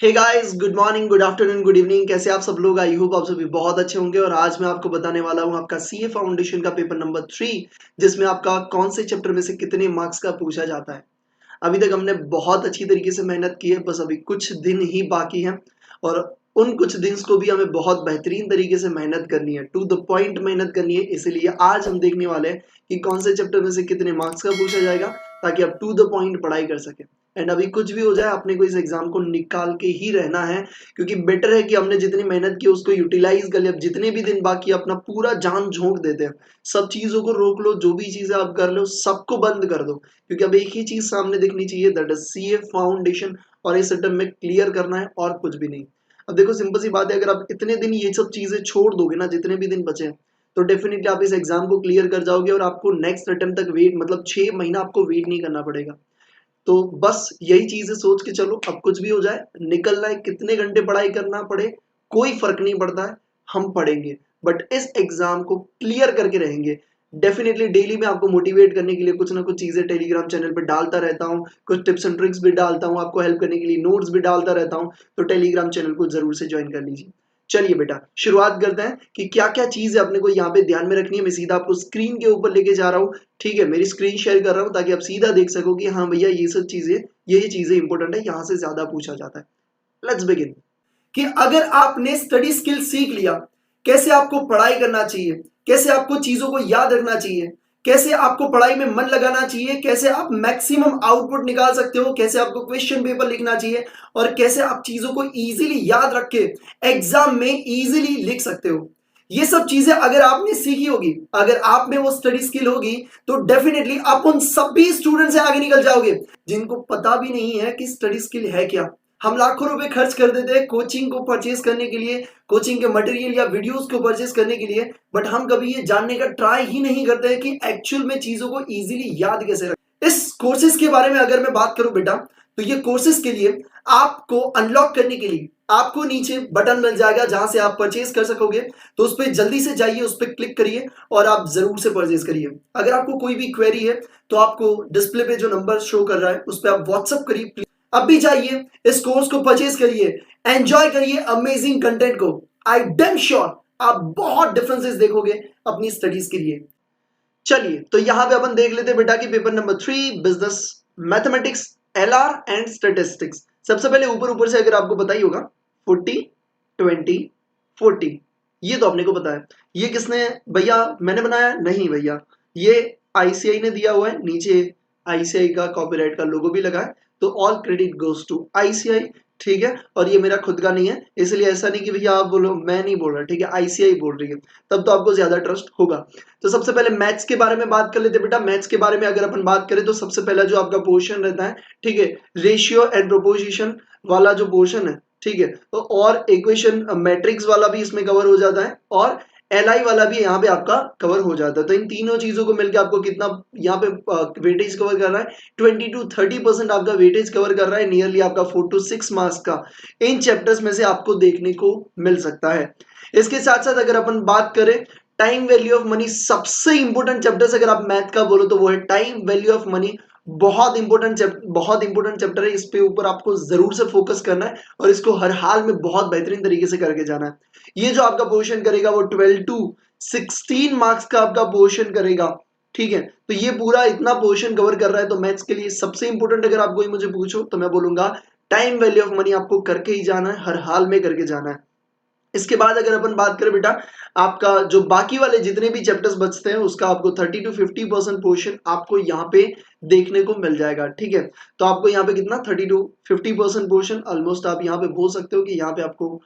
हे guys, good morning, good afternoon, good evening. कैसे आप सब लोग? आई होप आप सभी बहुत अच्छे होंगे। और आज मैं आपको बताने वाला हूं आपका सीए फाउंडेशन का पेपर नंबर 3, जिसमें आपका कौन से चैप्टर में से कितने मार्क्स का पूछा जाता है। अभी तक हमने बहुत अच्छी तरीके से मेहनत की है, बस अभी कुछ दिन ही बाकी हैं और उन कुछ दिन को भी हमें बहुत बेहतरीन तरीके से मेहनत करनी है, टू द पॉइंट मेहनत करनी है। इसीलिए आज हम देखने वाले हैं कि कौन से चैप्टर में से कितने मार्क्स का पूछा जाएगा, ताकि आप टू द पॉइंट पढ़ाई कर सकें। एंड अभी कुछ भी हो जाए, अपने को इस एग्जाम को निकाल के ही रहना है, क्योंकि बेटर है कि हमने जितनी मेहनत की उसको यूटिलाइज कर लिया। अब जितने भी दिन बाकी अपना पूरा जान झोंक देते हैं, सब चीजों को रोक लो, जो भी चीजें आप कर लो सबको बंद कर दो, क्योंकि अब एक ही चीज सामने दिखनी चाहिए, दैट इज सीए फाउंडेशन। और इस अटेम्प्ट में क्लियर करना है और कुछ भी नहीं। अब देखो, सिंपल सी बात है, अगर आप इतने दिन ये सब चीजें छोड़ दोगे ना, जितने भी दिन बचे हैं, तो डेफिनेटली आप इस एग्जाम को क्लियर कर जाओगे और आपको नेक्स्ट अटेम्प्ट तक वेट, मतलब 6 महीना आपको वेट नहीं करना पड़ेगा। तो बस यही चीजें सोच के चलो, अब कुछ भी हो जाए निकलना है, कितने घंटे पढ़ाई करना पड़े कोई फर्क नहीं पड़ता है, हम पढ़ेंगे, बट इस एग्जाम को क्लियर करके रहेंगे। डेफिनेटली डेली मैं आपको मोटिवेट करने के लिए कुछ ना कुछ चीजें टेलीग्राम चैनल पे डालता रहता हूँ, कुछ टिप्स एंड ट्रिक्स भी डालता हूँ, आपको हेल्प करने के लिए नोट्स भी डालता रहता हूँ। तो टेलीग्राम चैनल को जरूर से ज्वाइन कर लीजिए। चलिए बेटा, शुरुआत करते हैं कि क्या क्या चीज है अपने को यहाँ पे ध्यान में रखनी है। मैं सीधा आपको स्क्रीन के ऊपर लेके जा रहा हूँ, ठीक है, मेरी स्क्रीन शेयर कर रहा हूँ ताकि आप सीधा देख सको कि हाँ भैया, ये सब चीजें, ये चीजें इंपॉर्टेंट है, यहाँ से ज्यादा पूछा जाता है। Let's begin. कि अगर आपने स्टडी स्किल सीख लिया, कैसे आपको पढ़ाई करना चाहिए, कैसे आपको चीजों को याद रखना चाहिए, कैसे आपको पढ़ाई में मन लगाना चाहिए, कैसे आप मैक्सिमम आउटपुट निकाल सकते हो, कैसे आपको क्वेश्चन पेपर लिखना चाहिए, और कैसे आप चीजों को इजीली याद रख के एग्जाम में इजीली लिख सकते हो, ये सब चीजें अगर आपने सीखी होगी, अगर आप में वो स्टडी स्किल होगी, तो डेफिनेटली आप उन सभी स्टूडेंट से आगे निकल जाओगे जिनको पता भी नहीं है कि स्टडी स्किल है क्या। हम लाखों रुपए खर्च कर देते हैं कोचिंग को परचेज करने के लिए, कोचिंग के मटेरियल या वीडियोस को परचेज करने के लिए, बट हम कभी ये जानने का ट्राई ही नहीं करते हैं कि एक्चुअल में चीजों को इजीली याद कैसे रखें। इस कोर्सेज के बारे में अगर मैं बात करूं बेटा, तो ये कोर्सेज के लिए आपको अनलॉक करने के लिए आपको नीचे बटन मिल जाएगा जहां से आप परचेज कर सकोगे। तो उस पर जल्दी से जाइए, उस पर क्लिक करिए और आप जरूर से परचेज करिए। अगर आपको कोई भी क्वेरी है तो आपको डिस्प्ले पे जो नंबर शो कर रहा है उस पर आप व्हाट्सअप करिए। अब भी जाइए, इस कोर्स को परचेज करिए, एंजॉय करिए अमेजिंग कंटेंट को। आई डेम श्योर आप बहुत डिफरेंसेस देखोगे अपनी स्टडीज के लिए। चलिए, तो यहां पे अपन देख लेते हैं बेटा कि paper number 3 business mathematics LR and statistics. सबसे पहले ऊपर ऊपर से अगर आपको पता ही होगा, 40 20 40, ये तो आपने को पता है। ये किसने भैया मैंने बनाया? नहीं भैया, ये आईसीआई ने दिया हुआ है, नीचे आईसीआई का कॉपीराइट का लोगो भी लगा है, तो all credit goes to ICI. ठीक है, और ये मेरा खुद का नहीं है, इसलिए ऐसा नहीं कि भैया आप बोलो, मैं नहीं बोल रहा, ठीक है, आईसीआई बोल रही है, तब तो आपको ज्यादा ट्रस्ट होगा। तो सबसे पहले मैथ्स के बारे में बात कर लेते हैं बेटा। मैथ्स के बारे में अगर अपन बात करें तो सबसे पहला जो आपका पोर्शन रहता है, ठीक है, रेशियो एंड प्रोपोजिशन वाला जो पोर्शन है, ठीक है, तो और इक्वेशन मैट्रिक्स वाला भी इसमें कवर हो जाता है, और एलआई वाला भी यहाँ पे आपका कवर हो जाता है। तो इन तीनों चीजों को मिलकर आपको कितना यहाँ पे वेटेज कवर कर रहा है? 20 to 30% आपका वेटेज कवर कर रहा है, नियरली आपका 4 to 6 मार्क्स का इन चैप्टर्स में से आपको देखने को मिल सकता है। इसके साथ साथ अगर अपन बात करें टाइम वैल्यू ऑफ मनी, सबसे इंपॉर्टेंट चैप्टर अगर आप मैथ का बोलो तो वो है टाइम वैल्यू ऑफ मनी। बहुत इंपॉर्टेंट चैप्टर है, इस पे ऊपर आपको जरूर से फोकस करना है और इसको हर हाल में बहुत बेहतरीन तरीके से करके जाना है। ये जो आपका पोर्शन करेगा वो 12 to 16 मार्क्स का आपका पोर्शन करेगा, ठीक है। तो ये पूरा इतना पोर्शन कवर कर रहा है, तो मैथ्स के लिए सबसे इंपॉर्टेंट अगर आप कोई मुझे पूछो तो मैं बोलूंगा टाइम वैल्यू ऑफ मनी आपको करके ही जाना है, हर हाल में करके जाना है। इसके बाद अगर अपन बात करें बेटा, आपका जो बाकी वाले जितने भी चैप्टर्स बचते हैं उसका आपको 30 to 50% पोर्शन आपको यहाँ पे देखने को मिल जाएगा, ठीक है। तो आपको यहाँ पे कितना 30 to 50% पोर्शन ऑलमोस्ट आप यहाँ पे बोल सकते हो कि यहाँ पे आपको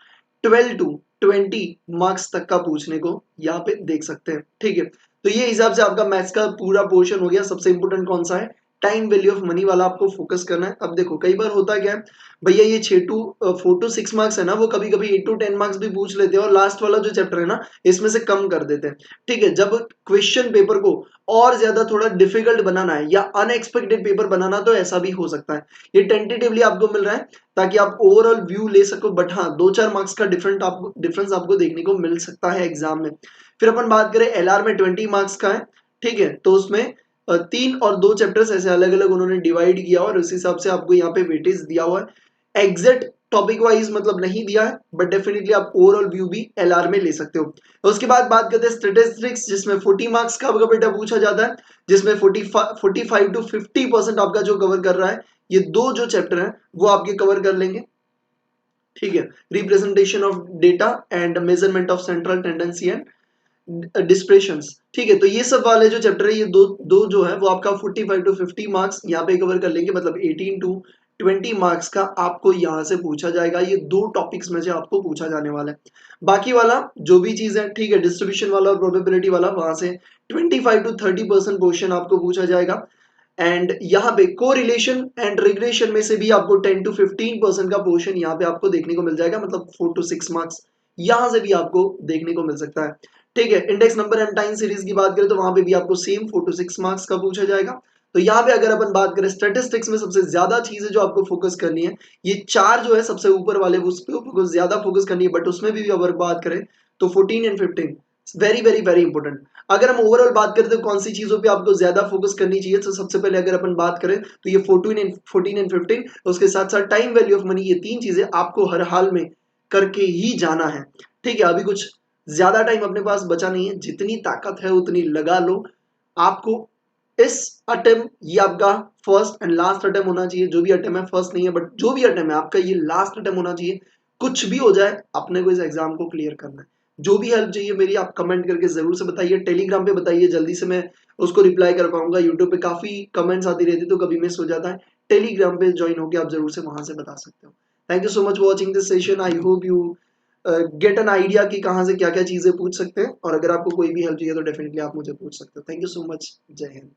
12 to 20 मार्क्स तक का पूछने को यहाँ पे देख सकते हैं, ठीक है। तो ये हिसाब से आपका मैथ्स का पूरा पोर्शन हो गया। सबसे इंपॉर्टेंट कौन सा है? टाइम वैल्यू ऑफ मनी वाला आपको फोकस करना है। अब देखो, कई बार होता क्या है भैया, ये 4 to 6 मार्क्स है ना, वो कभी कभी 8 to 10 मार्क्स भी पूछ लेते हैं और लास्ट वाला जो चैप्टर है ना इसमें से कम कर देते हैं, ठीक है। जब क्वेश्चन पेपर को और ज्यादा थोड़ा डिफिकल्ट बनाना है या अनएक्सपेक्टेड पेपर बनाना, तो ऐसा भी हो सकता है। ये टेंटेटिवली आपको मिल रहा है ताकि आप ओवरऑल व्यू ले सको, बट हाँ 2-4 मार्क्स का डिफरेंस आपको देखने को मिल सकता है एग्जाम में। फिर अपन बात करें एलआर में 20 मार्क्स का है, ठीक है, तो उसमें 3 और 2 चैप्टर्स ऐसे अलग अलग उन्होंने डिवाइड किया और उस हिसाब से आपको यहाँ पे वेटेज दिया हुआ है। एग्जैक्ट टॉपिक वाइज मतलब नहीं दिया है, बट डेफिनेटली आप ओवरऑल व्यू भी एलआर में ले सकते हो। उसके बाद बात करते हैं स्टैटिस्टिक्स, जिसमें 40 मार्क्स का आपका बेटा पूछा जाता है, जिसमें 45 टू 50% आपका जो कवर कर रहा है, ये दो जो चैप्टर हैं वो आपके कवर कर लेंगे। ठीक है, representation of data and measurement of central tendency and dispersions. ठीक है, तो ये सब वाले जो चैप्टर है, ये दो दो जो है वो आपका 45 टू 50 मार्क्स यहाँ पे कवर कर लेंगे, मतलब 18 टू 20 मार्क्स का आपको यहाँ से पूछा जाएगा। ये दो टॉपिक्स में से आपको पूछा जाने वाला है। बाकी वाला जो भी चीज है, ठीक है, डिस्ट्रीब्यूशन वाला और प्रोबेबिलिटी वाला, वहां से 25 टू 30% क्वेश्चन आपको पूछा जाएगा। एंड यहाँ पे कोरिलेशन एंड रिग्रेशन में से भी आपको 10 टू 15% का पोर्शन यहाँ पे आपको देखने को मिल जाएगा, मतलब 4 टू 6 मार्क्स यहाँ से भी आपको देखने को मिल सकता है। ठीक है, index number and time series की बात करें तो वहां पे भी आपको सेम 4 टू 6 मार्क्स का पूछा जाएगा। तो यहाँ पे अगर अपन बात करें स्टैटिस्टिक्स में सबसे ज्यादा चीजें जो आपको फोकस करनी है, ये चार जो है सबसे ऊपर वाले, उस पर ज्यादा फोकस करनी है, बट उसमें भी अगर बात करें तो 14 and 15 very very very important. अगर हम ओवरऑल बात करें तो कौन सी चीजों पे आपको ज्यादा फोकस करनी चाहिए, तो सबसे पहले अगर अपन बात करें तो ये 14 एंड 15, उसके साथ साथ टाइम वैल्यू ऑफ मनी, ये तीन चीजें आपको हर हाल में करके ही जाना है। ठीक है, अभी कुछ ज्यादा टाइम अपने पास बचा नहीं है, जितनी ताकत है उतनी लगा लो। आपको इस अटेम्प्ट, ये आपका फर्स्ट एंड लास्ट अटेम्प्ट होना चाहिए। जो भी अटेम्प्ट है, फर्स्ट नहीं है, बट जो भी अटेम्प्ट है आपका, ये लास्ट अटेम्प्ट होना चाहिए। कुछ भी हो जाए, अपने को इस एग्जाम को क्लियर करना है। जो भी हेल्प चाहिए मेरी, आप कमेंट करके जरूर से बताइए, टेलीग्राम पे बताइए, जल्दी से मैं उसको रिप्लाई कर पाऊंगा। यूट्यूब पे काफी कमेंट्स आती रहती तो कभी मिस हो जाता है। टेलीग्राम पे ज्वाइन होकर आप जरूर से वहां से बता सकते हो। Thank you so much for watching this session. I hope you get an idea कि कहाँ से क्या क्या चीजें पूछ सकते हैं, और अगर आपको कोई भी हेल्प चाहिए तो डेफिनेटली आप मुझे पूछ सकते हो। Thank you so much. जय हिंद।